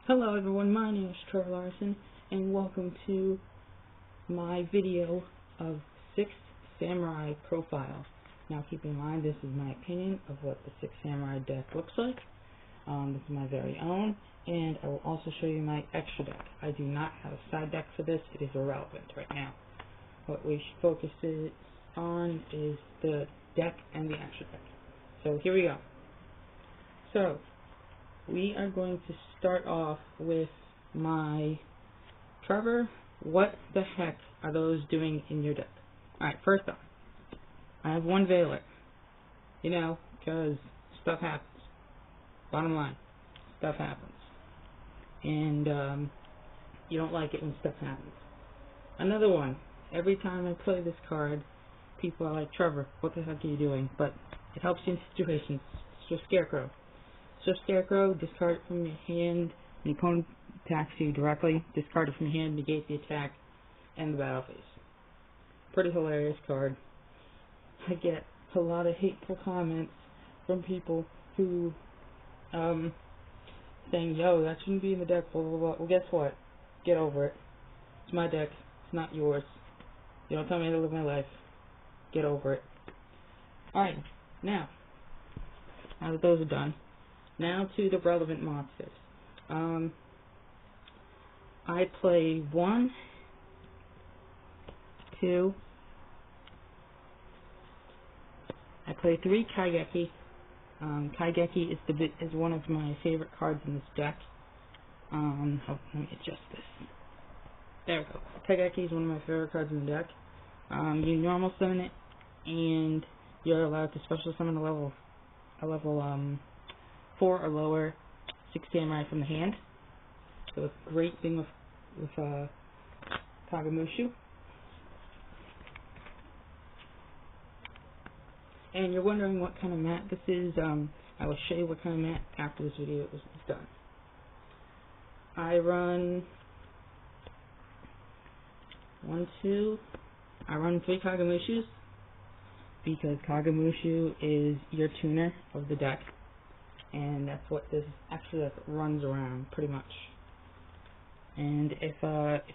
Hello everyone, my name is Trevor Larson, and welcome to my video of 6th Samurai Profile. Now keep in mind, this is my opinion of what the 6th Samurai deck looks like. This is my very own, and I will also show you my extra deck. I do not have a side deck for this, it is irrelevant right now. What we should focus on is the deck and the extra deck. So here we go. So, we are going to start off with my Trevor, what the heck are those doing in your deck? Alright, first off, I have one Veiler. You know, because stuff happens. Bottom line, stuff happens. And you don't like it when stuff happens. Another one, every time I play this card, people are like, Trevor, what the heck are you doing? But it helps you in situations. It's just Scarecrow. So Scarecrow, discard it from your hand. When the opponent attacks you directly, discard it from your hand, negate the attack, and the battle phase. Pretty hilarious card. I get a lot of hateful comments from people who, saying, yo, that shouldn't be in the deck, blah, blah, blah. Well, guess what? Get over it. It's my deck. It's not yours. You don't tell me how to live my life. Get over it. Alright, now that those are done, now to the relevant monsters. I play 1, 2, I play 3 Kaigeki. Kaigeki is one of my favorite cards in this deck. Let me adjust this. There we go. Kaigeki is one of my favorite cards in the deck. You normal summon it, and you're allowed to special summon a level 4 or lower 6 Samurai from the hand. So it's a great thing with Kagemushu. And you're wondering what kind of mat this is. I will show you what kind of mat after this video is done. I run 3 Kagemushus because Kagemushu is your tuner of the deck. And that's what this actually runs around, pretty much. And if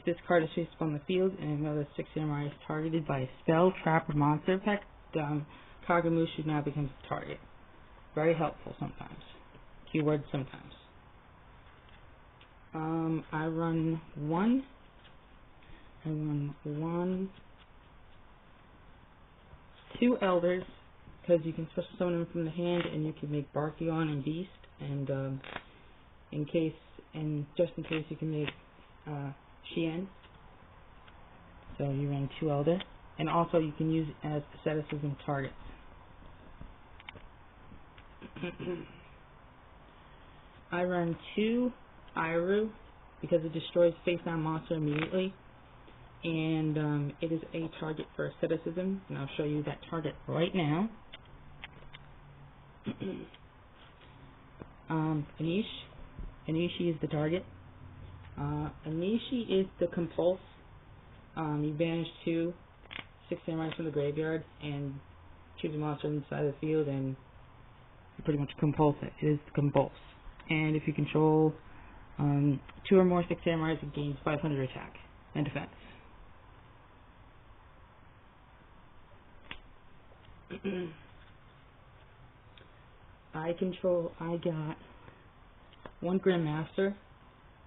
this card is faced on the field and another 6 Samurai is targeted by a spell, trap, or monster effect, Kagemushu now becomes the target. Very helpful sometimes. Keyword sometimes. I run 2 Elders, because you can special summon them from the hand, and you can make Barkion and Beast, and just in case you can make Shien. So you run 2 Elder, and also you can use it as asceticism targets. I run 2 Iru because it destroys face-down monster immediately, and it is a target for asceticism, and I'll show you that target right now. Anishi is the target. Anishi is the compulse. You banish 2 6 Samurai from the graveyard and choose a monster inside the field, and you pretty much compulse it. It is the compulse. And if you control 2 or more 6 Samurais, it gains 500 attack and defense. I got 1 Grandmaster,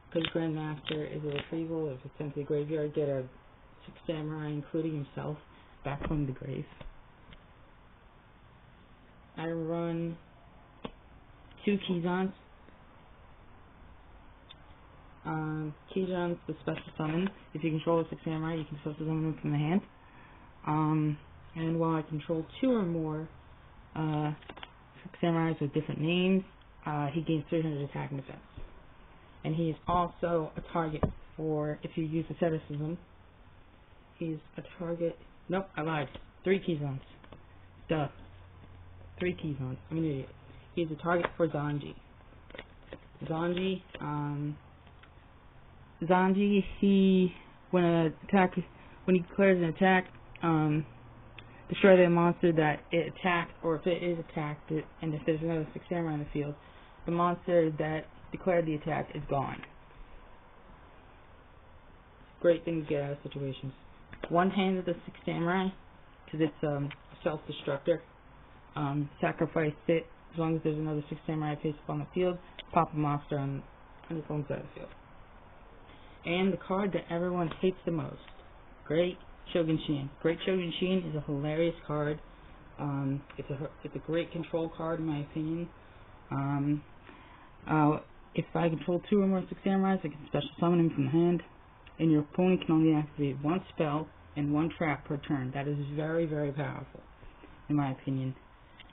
because Grandmaster is a retrieval. If it's empty graveyard, get a 6 Samurai, including himself, back from the grave. I run 2 Kizans. Kizan's the special summon. If you control a 6 Samurai, you can special summon them from the hand. And while I control 2 or more 6 Samurais with different names, he gains 300 attack and defense. And he is also a target for, if you use asceticism, he's a target. Nope, I lied. 3 Kizans. Duh. 3 Kizans. I'm an idiot. He's a target for Zanji. Zanji, when he declares an attack, destroy the monster that it attacked, or if it is attacked, and if there's another 6 Samurai in the field, the monster that declared the attack is gone. great thing to get out of situations. One hand of the Six Samurai, because it's a self-destructor. Sacrifice it. As long as there's another Six Samurai face up on the field, pop a monster on its own side of the field. And the card that everyone hates the most, Great Shogun Shien. Great Shogun Shien is a hilarious card. It's a great control card in my opinion. If I control 2 or more Six Samurais, I can special summon him from the hand, and your opponent can only activate 1 spell and 1 trap per turn. That is very, very powerful, in my opinion.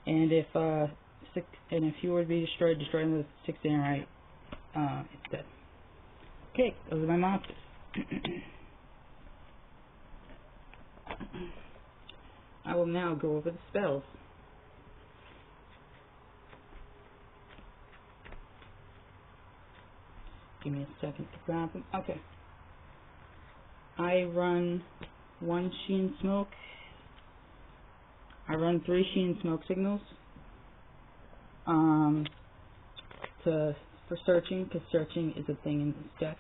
And if you were to be destroyed with Six Samurai, it's dead. Okay, those are my monsters. I will now go over the spells. Give me a second to grab them. Okay. I run 1 Shien Smoke. I run 3 Shien Smoke Signals. For searching, because searching is a thing in this deck.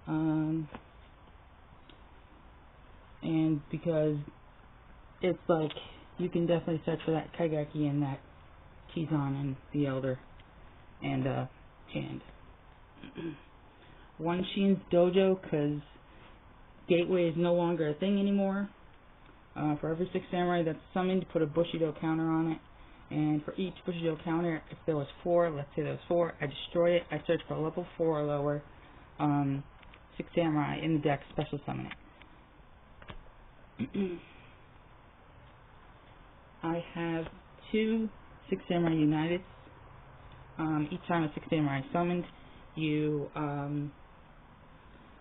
And because it's like, you can definitely search for that Kaigeki and that Kizan and the Elder and hand. 1 Shien's Dojo, because Gateway is no longer a thing anymore. For every Six Samurai that's summoned, put a Bushido counter on it. And for each Bushido counter, if there was 4, let's say there was 4, I destroy it. I search for a level 4 or lower Six Samurai in the deck, special summon it. I have 2 Six Samurai United. Each time a Six Samurai is summoned, you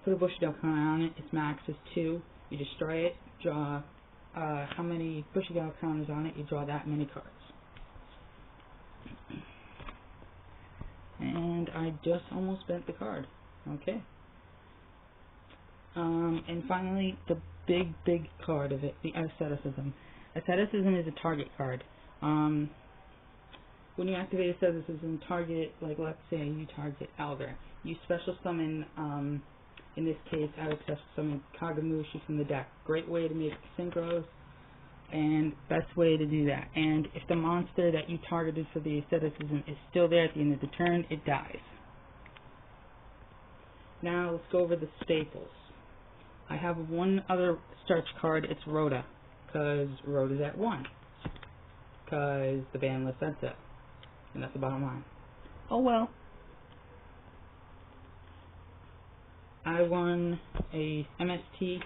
put a Bushido counter on it. Its max is 2. You destroy it. Draw how many Bushido counters on it. You draw that many cards. And I just almost bent the card. Okay. And finally, the big card of it, the Asceticism. Asceticism is a target card. When you activate Asceticism, target, like let's say you target Elder. You special summon, in this case, I would special summon Kagamushi from the deck. Great way to make synchros, and best way to do that. And if the monster that you targeted for the Asceticism is still there at the end of the turn, it dies. Now let's go over the staples. I have one other search card. It's Rhoda, because Rhoda's at 1, because the ban list said so, and that's the bottom line. Oh well. I run a MST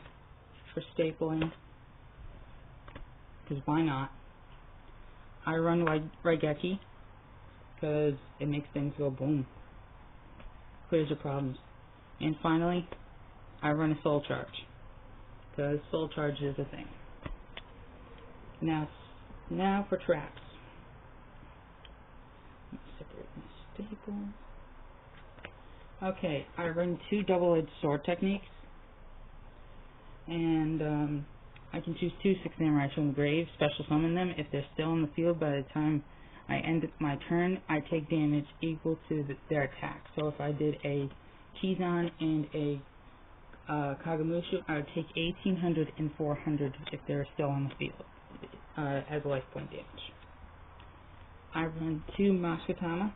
for stapling, because why not? I run Raigeki, because it makes things go boom. Clears your problems. And finally, I run a Soul Charge, because Soul Charge is a thing. Now for traps. Let me separate my staple. Okay, I run 2 double-edged sword techniques, and I can choose 2 Six Samurai from the grave, special summon them. If they're still in the field by the time I end my turn, I take damage equal to their attack. So if I did a Kizan and a Kagamushu, I would take 1800 and 400 if they're still on the field as life point damage. I run 2 Mashkatama.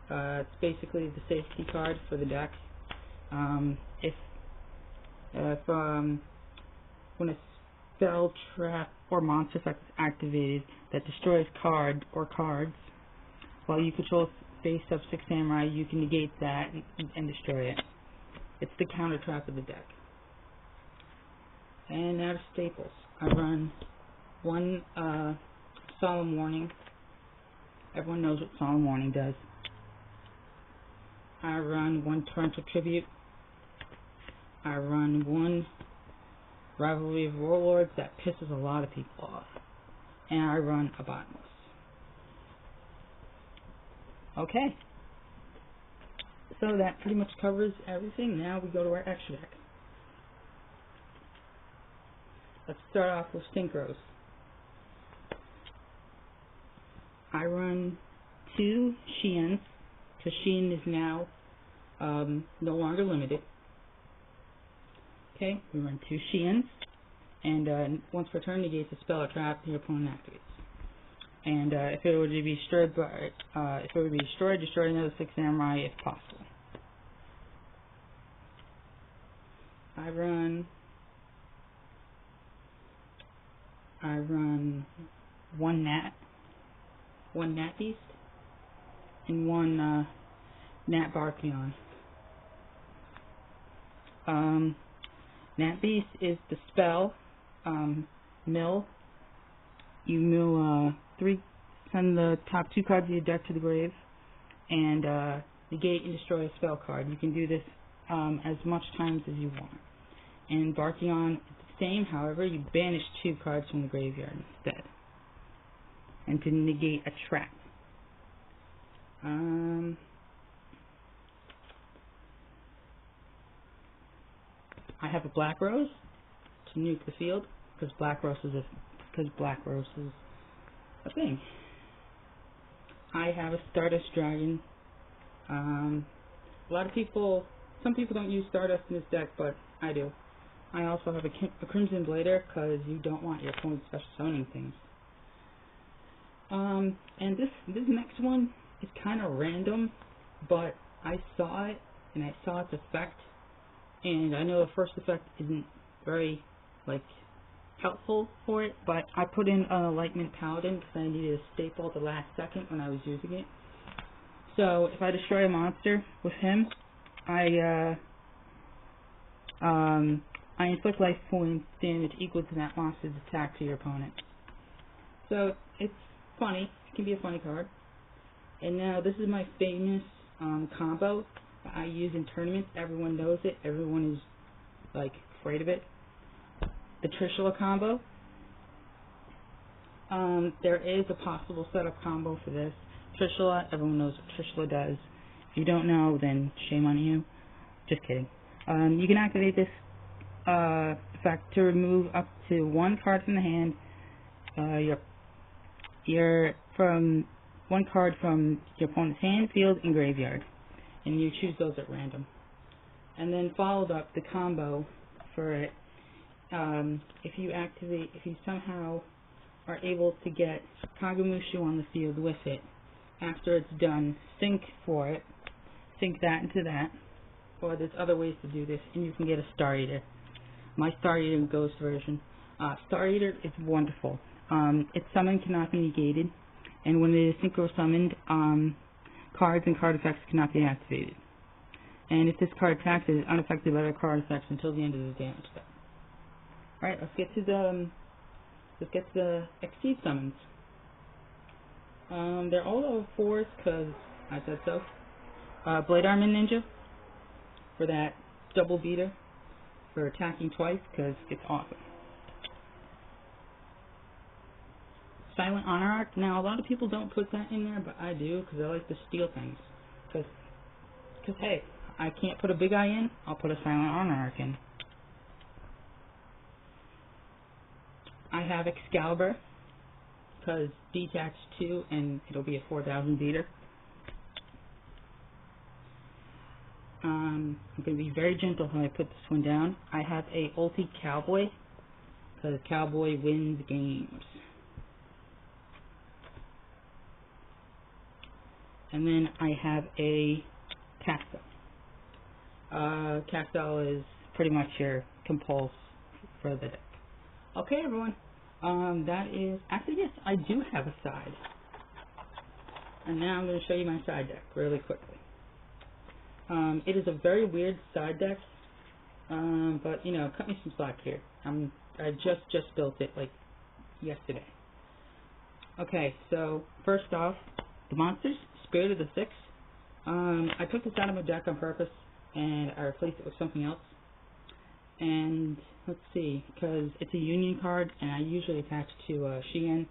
It's basically the safety card for the deck. When a spell, trap, or monster effect is activated that destroys card or cards, while you control face-up Six Samurai, you can negate that and destroy it. It's the counter trap of the deck. And now to staples. I run 1 Solemn Warning. Everyone knows what Solemn Warning does. I run 1 Torrential Tribute. I run 1 Rivalry of Warlords. That pisses a lot of people off. And I run a Bottomless. Okay. So that pretty much covers everything. Now we go to our extra deck. Let's start off with Synchros. I run 2 Shiens, because Shien is now no longer limited. Okay, we run 2 Shiens, and once per turn negates a spell or trap your opponent activates. And if it were to be destroyed, destroy another 6 Samurai if possible. I run 1 Nat Beast, and 1 Nat Barkion. Nat Beast is the spell, mill. You mill 3, send the top 2 cards of your deck to the grave, and negate and destroy a spell card. You can do this as much times as you want. And Barkion is the same, however, you banish 2 cards from the graveyard instead. And to negate a trap. I have a Black Rose to nuke the field, because Black Rose is a thing. I have a Stardust Dragon. Some people don't use Stardust in this deck, but I do. I also have a Crimson Blader, because you don't want your opponent special summoning things. And this next one is kind of random, but I saw it, and I saw its effect, and I know the first effect isn't very, helpful for it, but I put in a Lightning Paladin because I needed a staple at the last second when I was using it. So if I destroy a monster with him, I inflict life point damage equal to that monster's attack to your opponent. So it's funny. It can be a funny card. And now this is my famous combo that I use in tournaments. Everyone knows it. Everyone is afraid of it. The Trishula combo. There is a possible setup combo for this. Trishula, everyone knows what Trishula does. If you don't know, then shame on you. Just kidding. You can activate this effect to remove up to 1 card from the hand. From 1 card from your opponent's hand, field, and graveyard, and you choose those at random. And then followed up the combo for it. If you somehow are able to get Kagamushu on the field with it, after it's done, sync that into that, or there's other ways to do this, and you can get a Star Eater. My Star Eater Ghost version. Star Eater is wonderful. Its summon cannot be negated, and when it is synchro summoned, cards and card effects cannot be activated. And if this card attacks, it is unaffected by the card effects until the end of the damage step. Alright, let's get to the Exceed summons. They're all level 4s because I said so. Blade Armor Ninja for that double beater for attacking twice because it's awesome. Silent Honor Arc. Now a lot of people don't put that in there, but I do because I like to steal things. Because hey, I can't put a Big Eye in, I'll put a Silent Honor Arc in. I have Excalibur, because detach 2 and it'll be a 4,000 beater. I'm going to be very gentle when I put this one down. I have a Ulti Cowboy, because Cowboy wins games. And then I have a Castle. Castle is pretty much your compulse for the deck. Okay, everyone. That is... Actually, yes, I do have a side. And now I'm going to show you my side deck really quickly. It is a very weird side deck. But, cut me some slack here. I just built it, yesterday. Okay, so, first off, the monsters. Spirit of the Six. I took this out of my deck on purpose, and I replaced it with something else. And let's see, because it's a Union card, and I usually attach to Shien.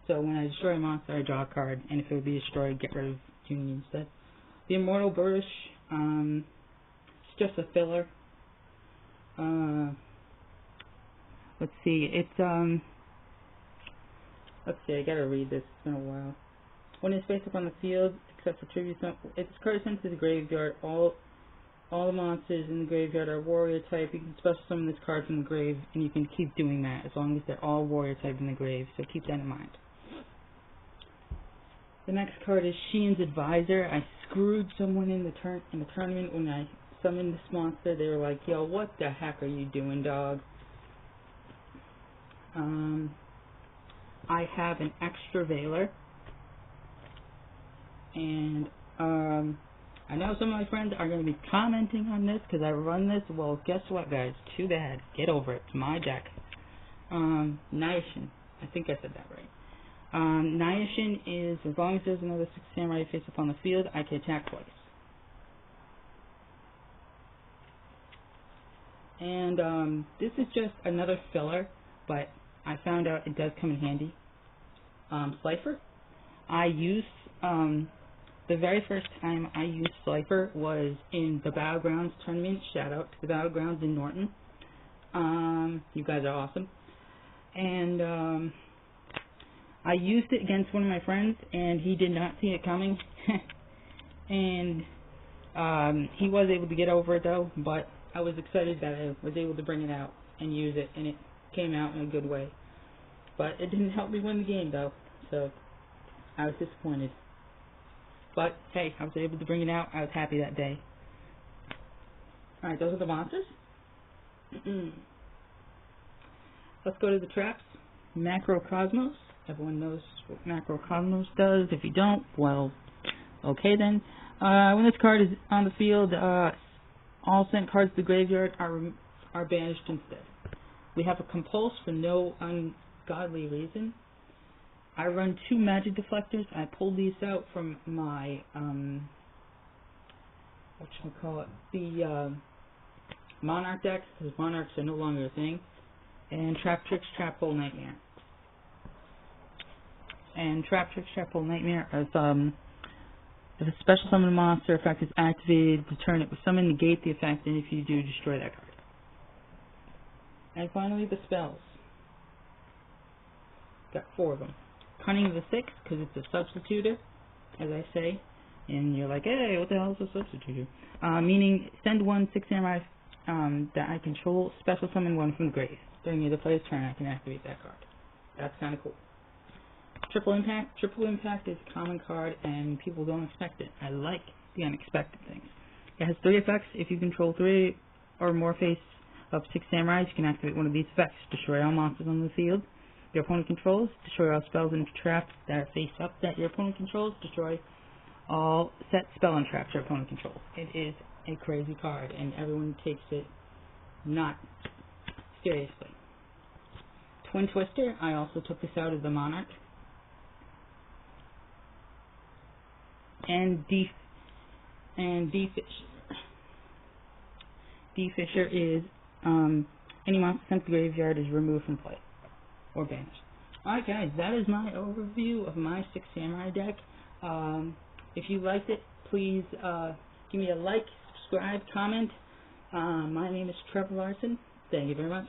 So when I destroy a monster, I draw a card, and if it would be destroyed, get rid of Union instead. The Immortal Burrish, it's just a filler. Let's see, let's see, I gotta read this, it's been a while. When it's face up on the field, except for tribute, its card is sent to the graveyard. All all the monsters in the graveyard are warrior type. You can special summon this card from the grave, and you can keep doing that as long as they're all warrior type in the grave, so keep that in mind. The next card is Sheen's Advisor. I screwed someone in the tournament when I summoned this monster. They were like, yo, what the heck are you doing, dog? I have an extra Veiler, and I know some of my friends are going to be commenting on this because I run this. Well, guess what, guys? Too bad. Get over it. It's my deck. Naiashin. I think I said that right. Naiashin is, as long as there's another 6 samurai face up on the field, I can attack twice. And this is just another filler, but I found out it does come in handy. Slifer. I used, the very first time I used Slifer was in the Battlegrounds tournament. Shout out to the Battlegrounds in Norton. You guys are awesome. And I used it against one of my friends, and he did not see it coming. And he was able to get over it though, but I was excited that I was able to bring it out and use it, and it came out in a good way. But it didn't help me win the game though, so I was disappointed. But hey, I was able to bring it out. I was happy that day. Alright, those are the monsters. Let's go to the traps. Macrocosmos. Everyone knows what Macrocosmos does. If you don't, well, okay then. When this card is on the field, all sent cards to the graveyard are banished instead. We have a Compulse for no ungodly reason. I run 2 magic deflectors. I pulled these out from my the Monarch deck, because Monarchs are no longer a thing. And Trap Tricks, Trap Hole, Nightmare. And Trap Tricks, Trap Hole, Nightmare is if a special summon monster effect is activated, return it with summon, negate the effect, and if you do, destroy that card. And finally, the spells. Got 4 of them. Cunning of the Six, because it's a substituter, as I say. And you're like, hey, what the hell is a substituter? Meaning, send 1 6 samurai that I control, special summon 1 from the grave. During the player's turn, I can activate that card. That's kind of cool. Triple Impact. Triple Impact is a common card, and people don't expect it. I like the unexpected things. It has 3 effects. If you control 3 or more face of 6 samurais, you can activate one of these effects. Destroy all monsters on the field your opponent controls. Destroy all spells and traps that are face up that your opponent controls. Destroy all set spell and traps your opponent controls. It is a crazy card, and everyone takes it not seriously. Twin Twister. I also took this out of the Monarch. And D Fisher. D Fisher is any monster sent to the graveyard is removed from play or banished. Alright guys, that is my overview of my 6 samurai deck. If you liked it, please give me a like, subscribe, comment. My name is Trevor Larson. Thank you very much.